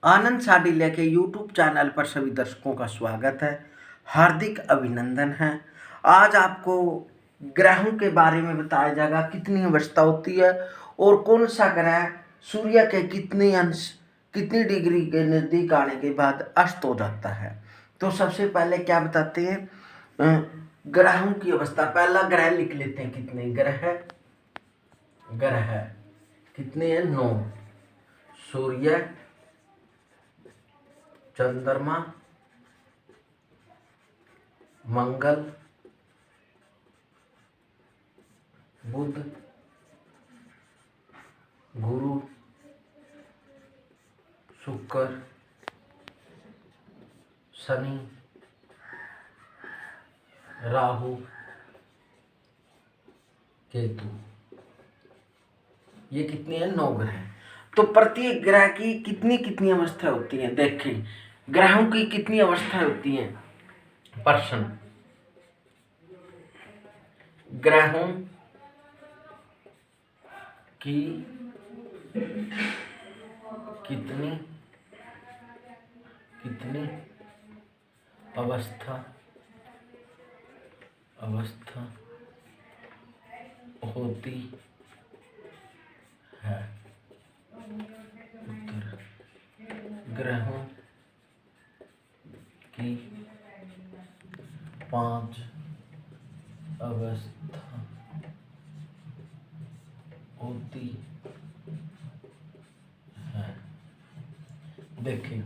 आनंद साडिल्या के YouTube channel पर सभी दर्शकों का स्वागत है। हार्दिक अभिनंदन है। आज आपको ग्रहों के बारे में बताया जाएगा, कितनी अवस्था होती है और कौन सा ग्रह सूर्य के कितने अंश कितनी डिग्री के नज़दीक आने के बाद अस्त हो जाता है। तो सबसे पहले क्या बताते हैं, ग्रहों की अवस्था। पहला ग्रह लिख लेते हैं, कितने ग्रह कितने हैं? 9। सूर्य, चंद्रमा, मंगल, बुध, गुरु, शुक्र, शनि, राहु, केतु। ये कितने हैं? 9 ग्रह। तो प्रत्येक ग्रह की कितनी कितनी अवस्था होती है। देखें ग्रहों की कितनी अवस्था होती है। प्रश्न, ग्रहों की कितनी कितनी अवस्था होती है। उत्तर, ग्रहों की 5 अवस्था होती है। देखिए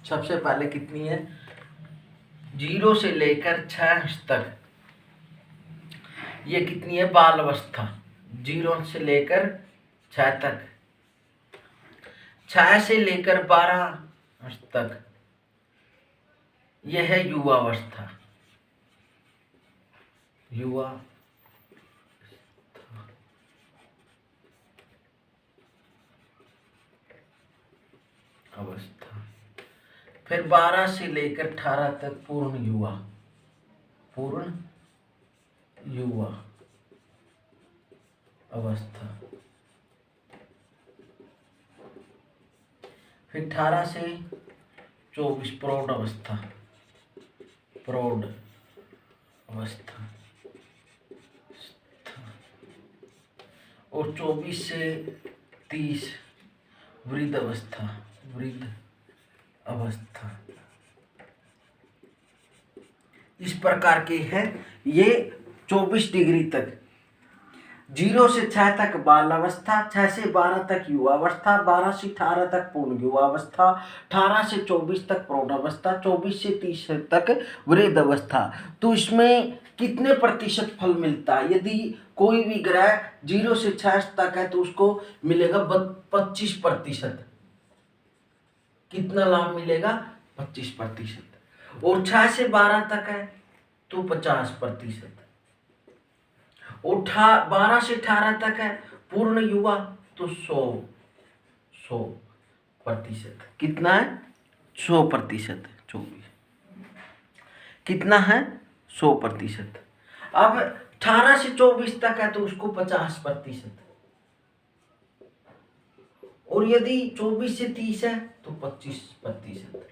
सबसे पहले कितनी है? 0 से लेकर 6 तक। ये कितनी है? बाल अवस्था। 0 से लेकर 6 तक। 6 से लेकर 12 तक यह है युवा अवस्था। युवा अवस्था। फिर 12 से लेकर 18 तक पूर्ण युवा अवस्था। फिर 18 से 24 प्रौढ़ अवस्था। और 24 से 30 वृद्ध अवस्था। इस प्रकार के हैं ये 24 डिग्री तक। 0 से 6 तक बाल अवस्था, 6 से 12 तक युवा अवस्था, 12 से 18 तक पूर्ण युवा अवस्था, 18 से 24 तक प्रौढ़ अवस्था, 24 से 30 तक वृद्ध अवस्था। तो इसमें कितने प्रतिशत फल मिलता है? यदि कोई भी ग्रह 0 से 6 तक है तो उसको मिलेगा 25%। कितना लाभ मिलेगा? 25%। और 6 से 12 तक है तो 50%। और 12 से 18 तक है पूर्ण युवा तो 100%। कितना है? 100%। 24 कितना है? 100%। अब 18 से 24 तक है तो उसको 50%। और यदि 24 से 30 है तो 25%।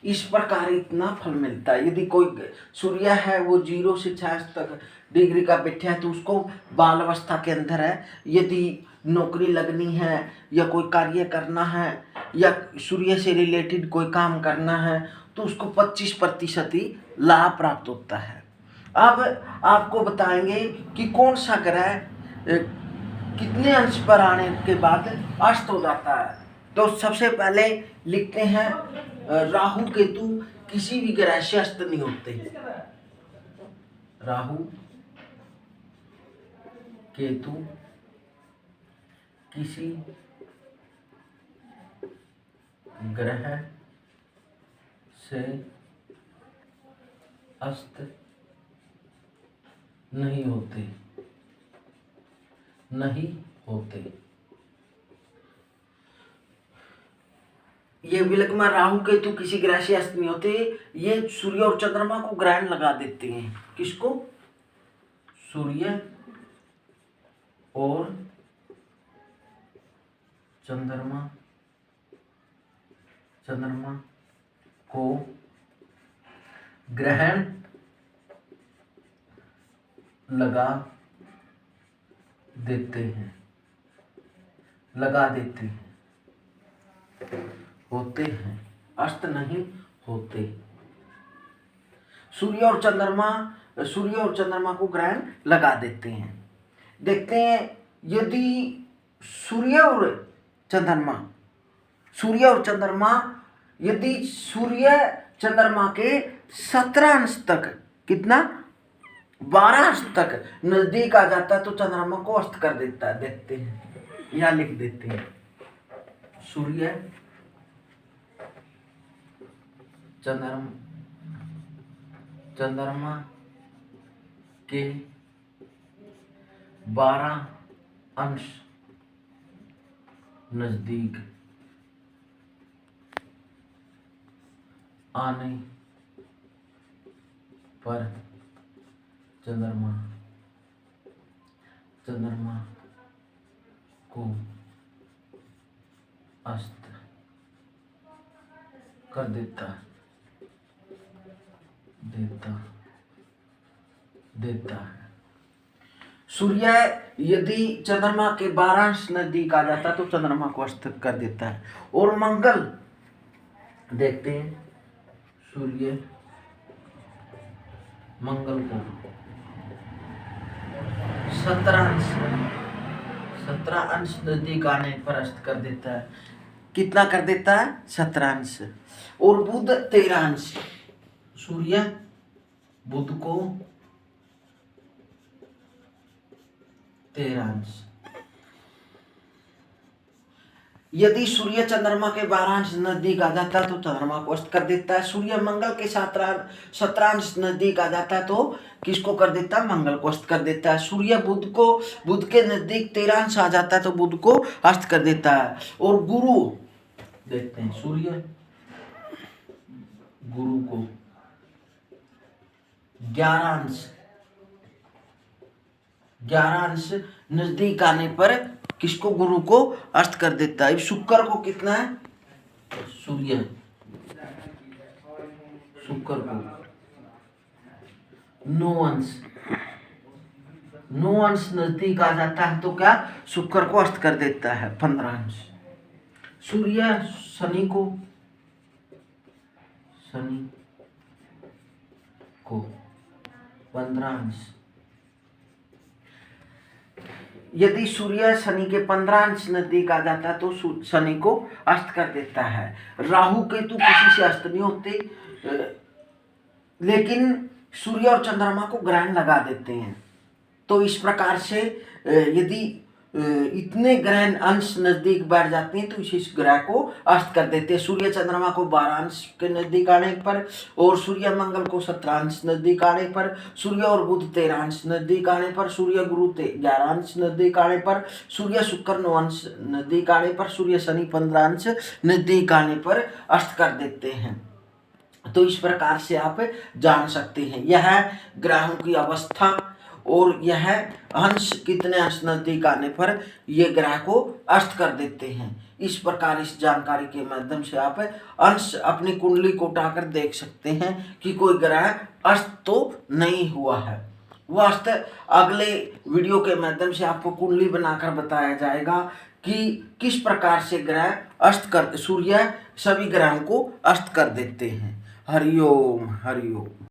इस प्रकार इतना फल मिलता है। यदि कोई सूर्य है वो 0 से 6 तक डिग्री का बैठा है तो उसको बाल अवस्था के अंदर है। यदि नौकरी लगनी है या कोई कार्य करना है या सूर्य से रिलेटेड कोई काम करना है तो उसको 25% ही लाभ प्राप्त होता है। अब आपको बताएंगे कि कौन सा ग्रह कितने अंश पर आने के बाद अस्त हो जाता है। तो सबसे पहले लिखते हैं, राहु केतु किसी भी ग्रह से अस्त नहीं होते। राहु केतु किसी ग्रह से अस्त नहीं होते। ये विलकमा राहु केतु किसी ग्रह से अस्त नहीं होते। ये सूर्य और चंद्रमा को ग्रहण लगा देते हैं। किसको? सूर्य और चंद्रमा को ग्रहण लगा देते हैं, होते हैं, अस्त नहीं होते। सूर्य और चंद्रमा को ग्रहण लगा देते हैं। देखते हैं, यदि सूर्य और चंद्रमा के 17 अंश तक, कितना, 12 अंश तक नजदीक आ जाता है तो चंद्रमा को अस्त कर देता है। देखते हैं, यहां लिख देते हैं, सूर्य चंद्रमा के 12 अंश नजदीक आने पर चंद्रमा को अस्त कर देता है। सूर्य यदि चंद्रमा के 12 अंश नजदीक आ जाता है तो चंद्रमा को अस्त कर देता है। और मंगल, देखते हैं, सूर्य मंगल को 17 अंश नजदीक आने पर अस्त कर देता है। कितना कर देता है? 17 अंश। और बुध 13 अंश। सूर्य बुध को 13 अंश। यदि सूर्य चंद्रमा के 12 अंश नजदीक आ जाता है तो चंद्रमा को अस्त कर देता है। सूर्य मंगल के 17 अंश नजदीक आ जाता है तो किसको कर देता है? मंगल को अस्त कर देता है। सूर्य बुध के नजदीक 13 अंश आ जाता है तो बुध को अस्त कर देता है। और गुरु, देखते हैं, सूर्य गुरु को 11 अंश नजदीक आने पर किसको? गुरु को अस्त कर देता है। शुक्र को कितना है? शुक्र को 9 अंश नजदीक आ जाता है तो क्या? शुक्र को अस्त कर देता है, 15 अंश। सूर्य शनि को 15 अंश। यदि सूर्य शनि के 15 अंश नजदीक आ जाता है तो शनि को अस्त कर देता है। राहु केतु किसी से अस्त नहीं होते, लेकिन सूर्य और चंद्रमा को ग्रहण लगा देते हैं। तो इस प्रकार से यदि इतने ग्रहण अंश नजदीक बैठ जाते हैं तो इस ग्रह को अस्त कर देते हैं। सूर्य चंद्रमा को 12 अंश के नजदीक आने पर, और सूर्य मंगल को 17 अंश नजदीक आने पर, सूर्य और बुध 13 अंश नजदीक आने पर, सूर्य गुरु 11 अंश नजदीक आने पर, सूर्य शुक्र 9 अंश नजदीक आने पर, सूर्य शनि 15 अंश नजदीक आने पर अस्त कर देते हैं। तो इस प्रकार से आप जान सकते हैं यह ग्रहों की अवस्था, और यह अंश कितने अंश नजदीक आने पर ये ग्रह को अस्त कर देते हैं। इस प्रकार इस जानकारी के माध्यम से आप अंश अपनी कुंडली को उठाकर देख सकते हैं कि कोई ग्रह अस्त तो नहीं हुआ है। वह अस्त अगले वीडियो के माध्यम से आपको कुंडली बनाकर बताया जाएगा कि किस प्रकार से ग्रह सूर्य सभी ग्रहों को अस्त कर देते हैं। हरिओम हरिओम।